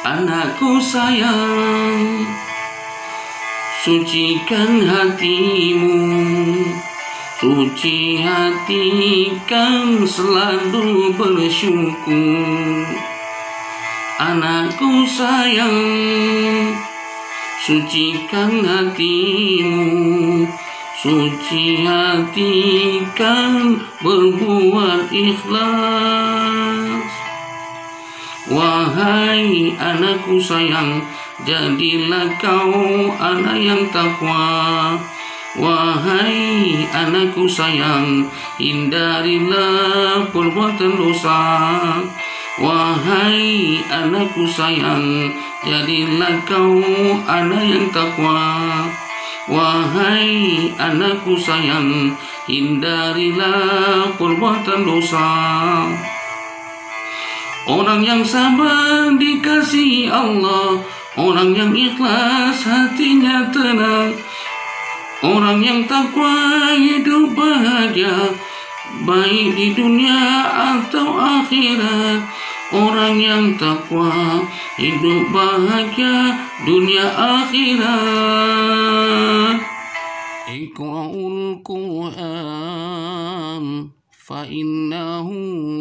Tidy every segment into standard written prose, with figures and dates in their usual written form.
Anakku sayang, sucikan hatimu, suci hati kan selalu bersyukur. Anakku sayang, sucikan hatimu, suci hati kan berbuat ikhlas. Wahai anakku sayang, jadilah kau anak yang takwa. Wahai anakku sayang, hindarilah perbuatan dosa. Wahai anakku sayang, jadilah kau anak yang takwa. Wahai anakku sayang, hindarilah perbuatan dosa. Orang yang sabar dikasihi Allah, orang yang ikhlas hatinya tenang, orang yang takwa hidup bahagia, baik di dunia atau akhirat. Orang yang takwa hidup bahagia dunia akhirat. Iqra'ul Qur'an فإنه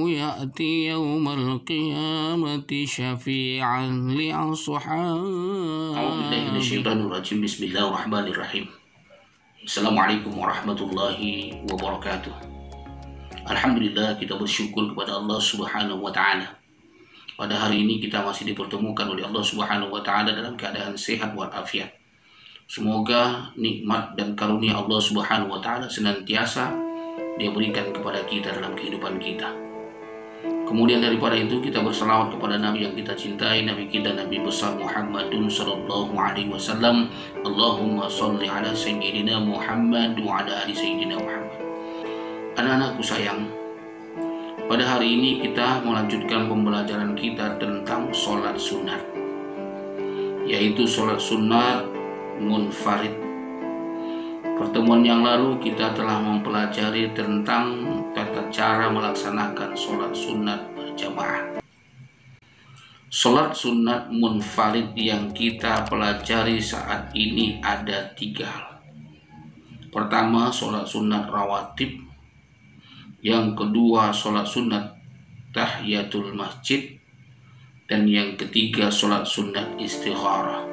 يأتي يوم القيامة شفيعا لأصحابه. أعوذ بالله من الشيطان الرجيم. بسم الله الرحمن الرحيم. Assalamualaikum warahmatullahi wabarakatuh. Alhamdulillah, kita bersyukur kepada Allah Subhanahu wa Ta'ala. Pada hari ini kita masih dipertemukan oleh Allah Subhanahu wa Ta'ala dalam keadaan sehat walafiat. Semoga nikmat dan karunia Allah Subhanahu wa Ta'ala senantiasa Dia berikan kepada kita dalam kehidupan kita. Kemudian daripada itu kita berselawat kepada Nabi yang kita cintai, Nabi kita Nabi besar Muhammadun sallallahu alaihi wasallam. Allahumma sholli ala sayyidina Muhammad wa ala ali sayyidina Muhammad. Anak-anakku sayang, pada hari ini kita melanjutkan pembelajaran kita tentang sholat sunat, yaitu sholat sunat munfarid. Pertemuan yang lalu kita telah mempelajari tentang tata cara melaksanakan sholat sunat berjamaah. Sholat sunat munfarid yang kita pelajari saat ini ada 3 hal. Pertama, sholat sunat rawatib. Yang kedua, sholat sunat tahiyatul masjid. Dan yang ketiga, sholat sunat istikharah.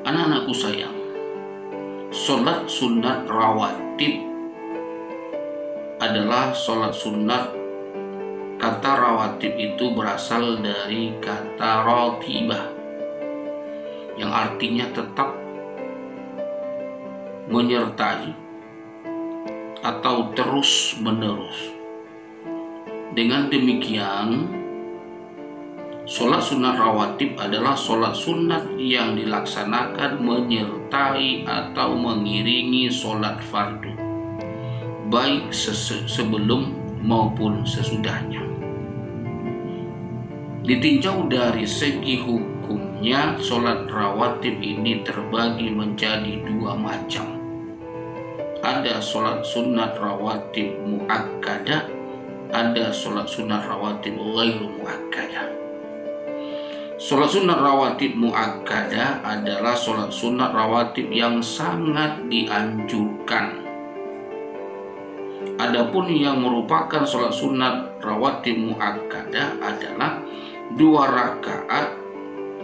Anak-anakku sayang, sholat sunat rawatib adalah sholat sunat. Kata rawatib itu berasal dari kata rotibah, yang artinya tetap, menyertai, atau terus menerus. Dengan demikian, sholat sunat rawatib adalah sholat sunat yang dilaksanakan menyertai atau mengiringi sholat fardu, baik sebelum maupun sesudahnya. Ditinjau dari segi hukumnya, sholat rawatib ini terbagi menjadi 2 macam. Ada sholat sunat rawatib muakkadah, ada sholat sunat rawatib ghairu muakkadah. Sholat sunat rawatib muakkadah adalah sholat sunat rawatib yang sangat dianjurkan. Adapun yang merupakan sholat sunat rawatib muakkadah adalah 2 rakaat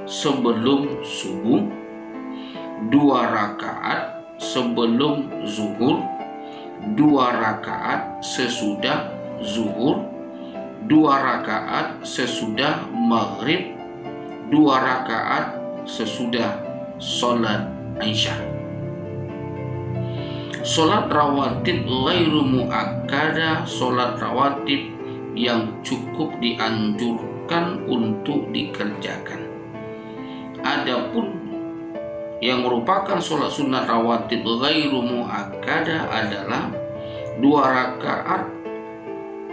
sebelum subuh, 2 rakaat sebelum zuhur, 2 rakaat sesudah zuhur, 2 rakaat sesudah maghrib, 2 rakaat sesudah sholat Aisyah. Sholat rawatib ghairu muakkadah, sholat rawatib yang cukup dianjurkan untuk dikerjakan. Adapun yang merupakan sholat sunat rawatib ghairu muakkadah adalah 2 rakaat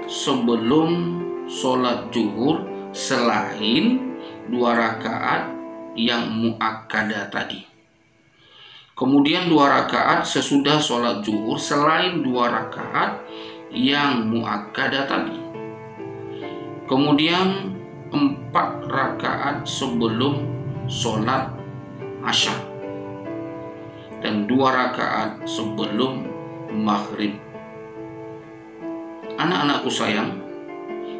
sebelum sholat zuhur, selain 2 rakaat yang muakkadah tadi. Kemudian 2 rakaat sesudah sholat zuhur, selain 2 rakaat yang muakkadah tadi. Kemudian 4 rakaat sebelum sholat Asar dan 2 rakaat sebelum maghrib. Anak-anakku sayang,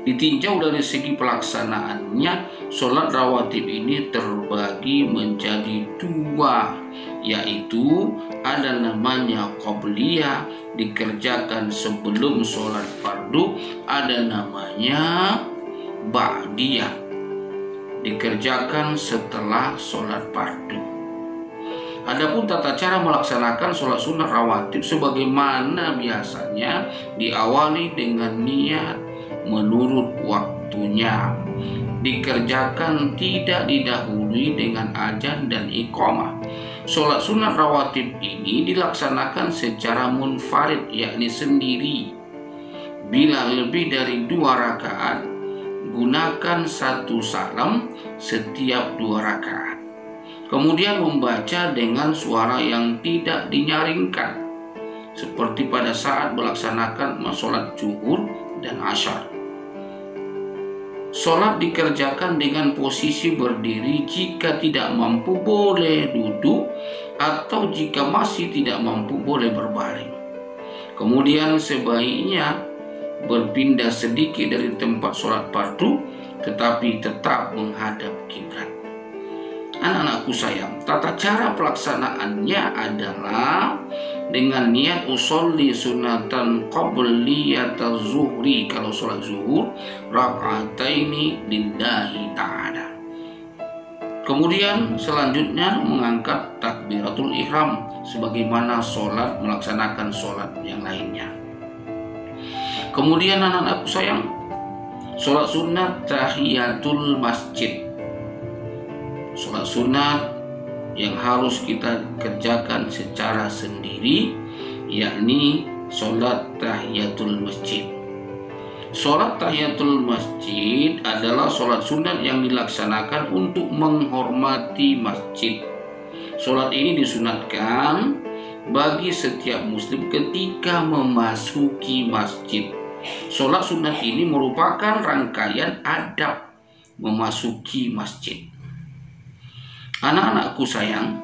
ditinjau dari segi pelaksanaannya, sholat rawatib ini terbagi menjadi 2, yaitu ada namanya qobliyah, dikerjakan sebelum sholat fardu, ada namanya ba'diyah, dikerjakan setelah sholat fardu. Adapun tata cara melaksanakan sholat sunnah rawatib sebagaimana biasanya, diawali dengan niat menurut waktunya, dikerjakan tidak didahului dengan azan dan iqamah. Sholat sunnah rawatib ini dilaksanakan secara munfarid, yakni sendiri. Bila lebih dari 2 rakaat, gunakan 1 salam setiap 2 rakaat. Kemudian membaca dengan suara yang tidak dinyaringkan, seperti pada saat melaksanakan sholat zuhur dan asar. Sholat dikerjakan dengan posisi berdiri, jika tidak mampu boleh duduk, atau jika masih tidak mampu boleh berbaring. Kemudian sebaiknya berpindah sedikit dari tempat sholat fardu, tetapi tetap menghadap kiblat. Anak-anakku sayang, tata cara pelaksanaannya adalah dengan niat usolli sunatan qabliyata zuhri, kalau sholat zuhur, raka'ataini lillahi ta'ala. Kemudian selanjutnya mengangkat takbiratul ihram sebagaimana sholat melaksanakan sholat yang lainnya. Kemudian anak-anakku sayang, sholat sunat tahiyatul masjid, sholat sunat yang harus kita kerjakan secara sendiri, yakni sholat tahiyatul masjid. Sholat tahiyatul masjid adalah sholat sunat yang dilaksanakan untuk menghormati masjid. Sholat ini disunatkan bagi setiap muslim ketika memasuki masjid. Sholat sunat ini merupakan rangkaian adab memasuki masjid. Anak-anakku sayang,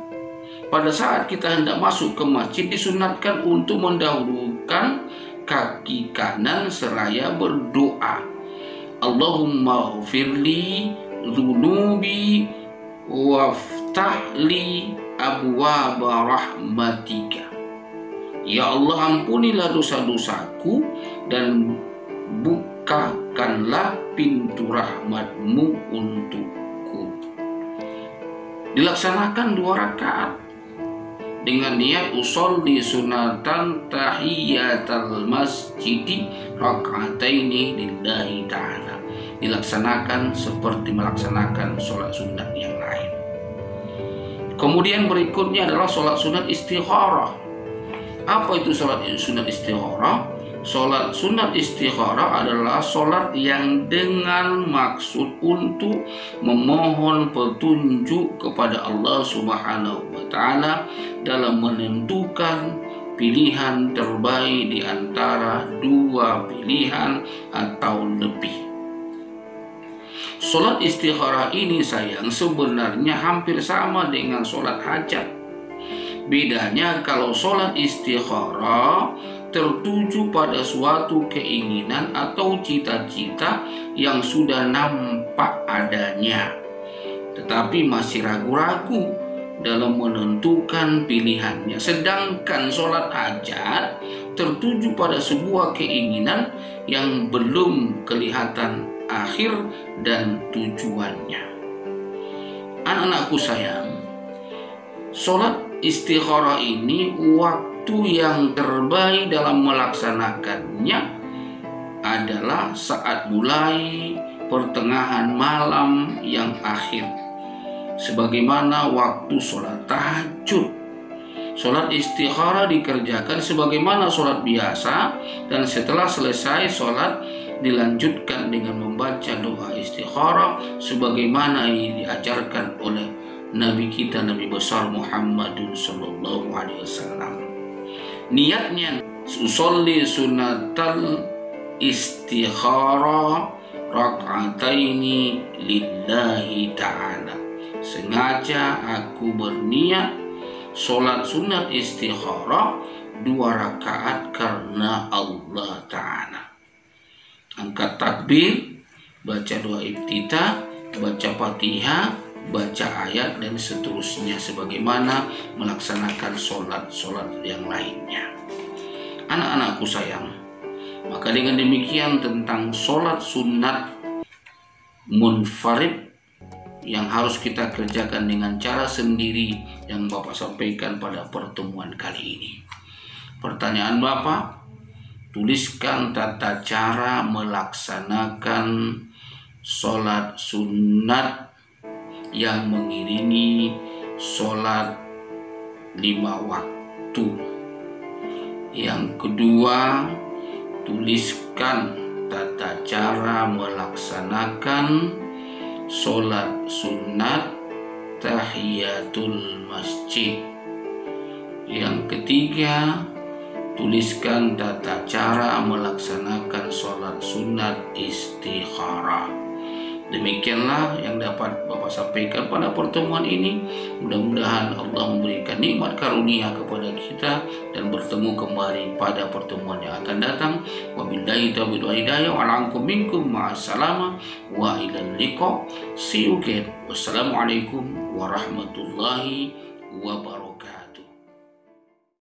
pada saat kita hendak masuk ke masjid disunatkan untuk mendahulukan kaki kanan seraya berdoa, Allahumma ghfirli dzunubi waftahli abwaba rahmatika. Ya Allah, ampunilah dosa-dosaku dan bukakanlah pintu rahmatmu untukku. Dilaksanakan 2 rakaat dengan niat usolli sunatan tahiyatal masjidi raka'ataini lillahi ta'ala. Dilaksanakan seperti melaksanakan sholat sunat yang lain. Kemudian berikutnya adalah sholat sunat istikharah. Apa itu sholat sunat istikharah? Sholat sunat istikharah adalah sholat yang dengan maksud untuk memohon petunjuk kepada Allah Subhanahu wa Ta'ala dalam menentukan pilihan terbaik di antara 2 pilihan atau lebih. Sholat istikharah ini sayang sebenarnya hampir sama dengan sholat hajat. Bedanya kalau sholat istikharah tertuju pada suatu keinginan atau cita-cita yang sudah nampak adanya, tetapi masih ragu-ragu dalam menentukan pilihannya. Sedangkan sholat hajat tertuju pada sebuah keinginan yang belum kelihatan akhir dan tujuannya. Anak-anakku sayang, sholat istikharah ini waktu yang terbaik dalam melaksanakannya adalah saat mulai pertengahan malam yang akhir, sebagaimana waktu sholat tahajud. Sholat istikharah dikerjakan sebagaimana sholat biasa, dan setelah selesai sholat dilanjutkan dengan membaca doa istikharah sebagaimana yang diajarkan oleh Nabi kita, Nabi besar Muhammadun sallallahu alaihi wasallam. Niatnya usolli sunatal istikharah rak'ataini lillahi ta'ala. Sengaja aku berniat sholat sunat istikharah 2 rakaat karena Allah Ta'ala. Angkat takbir, baca doa iftitah, baca Fatihah, baca ayat dan seterusnya sebagaimana melaksanakan sholat yang lainnya. Anak-anakku sayang, maka dengan demikian tentang sholat sunat munfarid yang harus kita kerjakan dengan cara sendiri yang Bapak sampaikan pada pertemuan kali ini. Pertanyaan Bapak, tuliskan tata cara melaksanakan sholat sunat yang mengiringi sholat 5 waktu. Yang kedua, tuliskan tata cara melaksanakan sholat sunat tahiyatul masjid. Yang ketiga, tuliskan tata cara melaksanakan sholat sunat istikharah. Demikianlah yang dapat Bapak sampaikan pada pertemuan ini. Mudah-mudahan Allah memberikan nikmat karunia kepada kita dan bertemu kembali pada pertemuan yang akan datang. Wabillahi taufiq wal hidayah wa alaikum minkum ma'assalama wa ilal liqa. See you again. Wassalamualaikum warahmatullahi wabarakatuh.